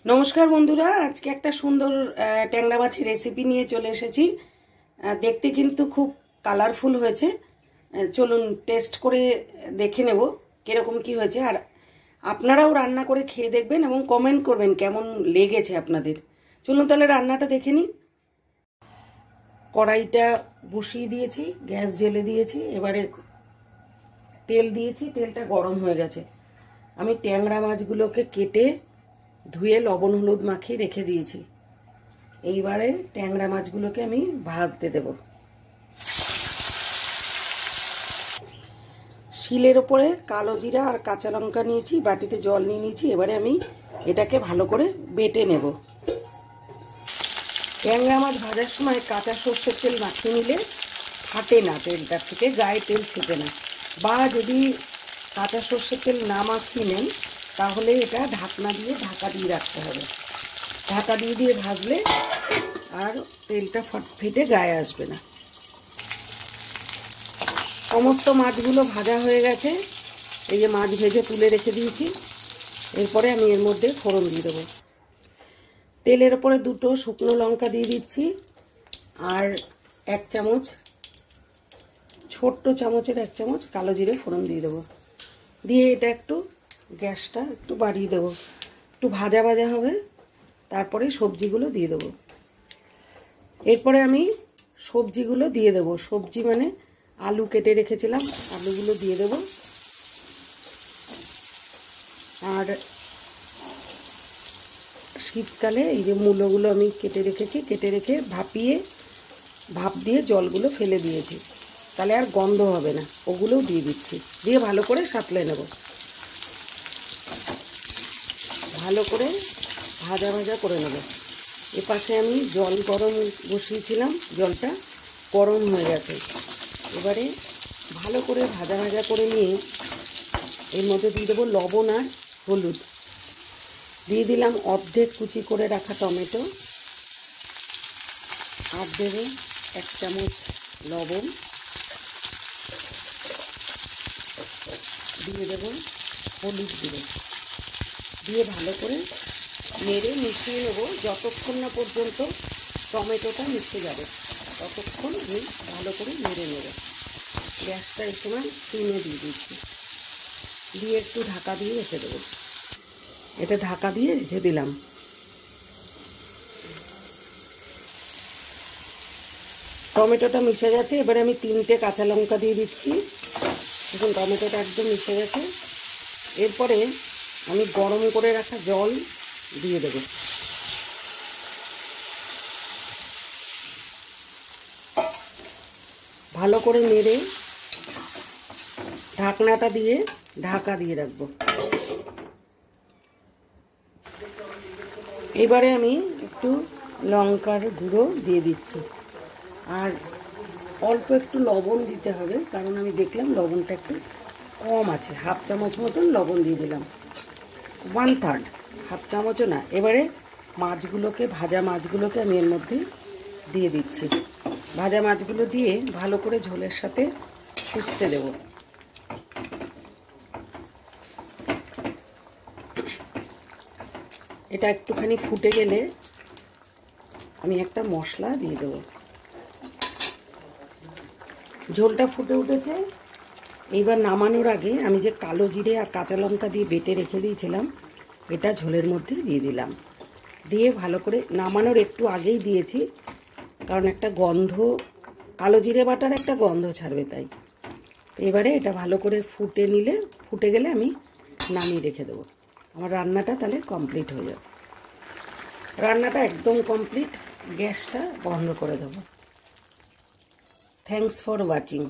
নমস্কার বন্ধুরা, আজকে একটা সুন্দর ট্যাংরা মাছের রেসিপি নিয়ে চলে এসেছি। দেখতে কিন্তু খুব কালারফুল হয়েছে। চলুন টেস্ট করে দেখে নেব কিরকম কি হয়েছে। আর আপনারাও রান্না করে খেয়ে দেখবেন এবং কমেন্ট করবেন কেমন লেগেছে আপনাদের। চলুন তাহলে রান্নাটা দেখে নিই। কড়াইটা বসিয়ে দিয়েছি, গ্যাস জ্বেলে দিয়েছি, এবারে তেল দিয়েছি, তেলটা গরম হয়ে গেছে। আমি ট্যাংরা মাছগুলোকে কেটে ধুয়ে লবণ হলুদ মাখিয়ে রেখে দিয়েছি। এইবারে ট্যাংরা মাছগুলোকে আমি ভাজতে দেব। শিলের ওপরে কালো জিরা আর কাঁচা লঙ্কা নিয়েছি, বাটিতে জল নিয়ে নিয়েছি। এবারে আমি এটাকে ভালো করে বেটে নেব। ট্যাংরা মাছ ভাজার সময় কাঁচা সর্ষের তেল মাখিয়ে নিলে ফাটে না, তেলটার থেকে গায়ে তেল ছিটে না। বা যদি কাঁচা সর্ষের তেল না মাখিয়ে নেন তাহলে এটা ঢাকনা দিয়ে ঢাকা দিয়ে রাখতে হবে। ঢাকা দিয়ে দিয়ে ভাজলে আর তেলটা ফেটে গায়ে আসবে না। সমস্ত মাছগুলো ভাজা হয়ে গেছে। এই যে মাছ ভেজে তুলে রেখে দিয়েছি। এরপরে আমি এর মধ্যে ফোড়ন দিয়ে দেবো। তেলের ওপরে দুটো শুকনো লঙ্কা দিয়ে দিচ্ছি আর এক চামচ, ছোট্ট চামচের এক চামচ কালো জিরে ফোড়ন দিয়ে দেবো। দিয়ে এটা একটু গ্যাসটা একটু বাড়িয়ে দেবো, একটু ভাজা ভাজা হবে। তারপরে সবজিগুলো দিয়ে দেবো। এরপরে আমি সবজিগুলো দিয়ে দেবো। সবজি মানে আলু কেটে রেখেছিলাম, আলুগুলো দিয়ে দেবো। আর শীতকালে এই যে মূলোগুলো আমি কেটে রেখেছি, কেটে রেখে ভাপ দিয়ে জলগুলো ফেলে দিয়েছি, তাহলে আর গন্ধ হবে না। ওগুলোও দিয়ে দিচ্ছি, দিয়ে ভালো করে সাঁতলে নেব। ভালো করে ভাজা ভাজা করে নেব। এপাশে আমি জল গরম বসিয়েছিলাম, জলটা গরম হয়ে গেছে। এবারে ভালো করে ভাজা ভাজা করে নিয়ে এর মধ্যে দিয়ে দেবো লবণ আর হলুদ। দিয়ে দিলাম অর্ধেক কুচি করে রাখা টমেটো, আর দেবো এক চামচ লবণ, দিয়ে দেবো হলুদ গুঁড়ো, দিয়ে ভালো করে নেড়ে মিশিয়ে নেবো যতক্ষণ না পর্যন্ত টমেটোটা মিশে যাবে, ততক্ষণ আমি ভালো করে নেড়ে নেব। গ্যাসটা এই সময় সিমে দিয়ে দিচ্ছি, দিয়ে একটু ঢাকা দিয়ে রেখে দেবো। এটা ঢাকা দিয়ে রেখে দিলাম। টমেটোটা মিশে গেছে। এবারে আমি 3টে কাঁচা লঙ্কা দিয়ে দিচ্ছি। এখন টমেটোটা একদম মিশে গেছে। এরপরে আমি গরম করে রাখা জল দিয়ে দেব। ভালো করে নেড়ে ঢাকনাটা দিয়ে ঢাকা দিয়ে রাখবো। এবারে আমি একটু লঙ্কার গুঁড়ো দিয়ে দিচ্ছি, আর অল্প একটু লবণ দিতে হবে, কারণ আমি দেখলাম লবণটা একটু কম আছে। হাফ চামচ মতন লবণ দিয়ে দিলাম, 1/3, হাফ চামচও না। এবারে ভাজা মাছগুলোকে আমি এর মধ্যে দিয়ে দিচ্ছি। ভাজা মাছগুলো দিয়ে ভালো করে ঝোলের সাথে ফুটতে দেব। এটা একটুখানি ফুটে গেলে আমি একটা মশলা দিয়ে দেব। ঝোলটা ফুটে উঠেছে। এইবার নামানোর আগে আমি যে কালো জিরে আর কাঁচা লঙ্কা দিয়ে বেটে রেখে দিয়েছিলাম, এটা ঝোলের মধ্যে দিয়ে দিলাম। দিয়ে ভালো করে, নামানোর একটু আগেই দিয়েছি কারণ একটা গন্ধ, কালো জিরে বাটার একটা গন্ধ ছাড়বে, তাই। এবারে এটা ভালো করে ফুটে গেলে আমি নামিয়ে রেখে দেবো। আমার রান্নাটা তাহলে কমপ্লিট হয়ে যাবে। রান্নাটা একদম কমপ্লিট। গ্যাসটা বন্ধ করে দেবো। Thanks for watching.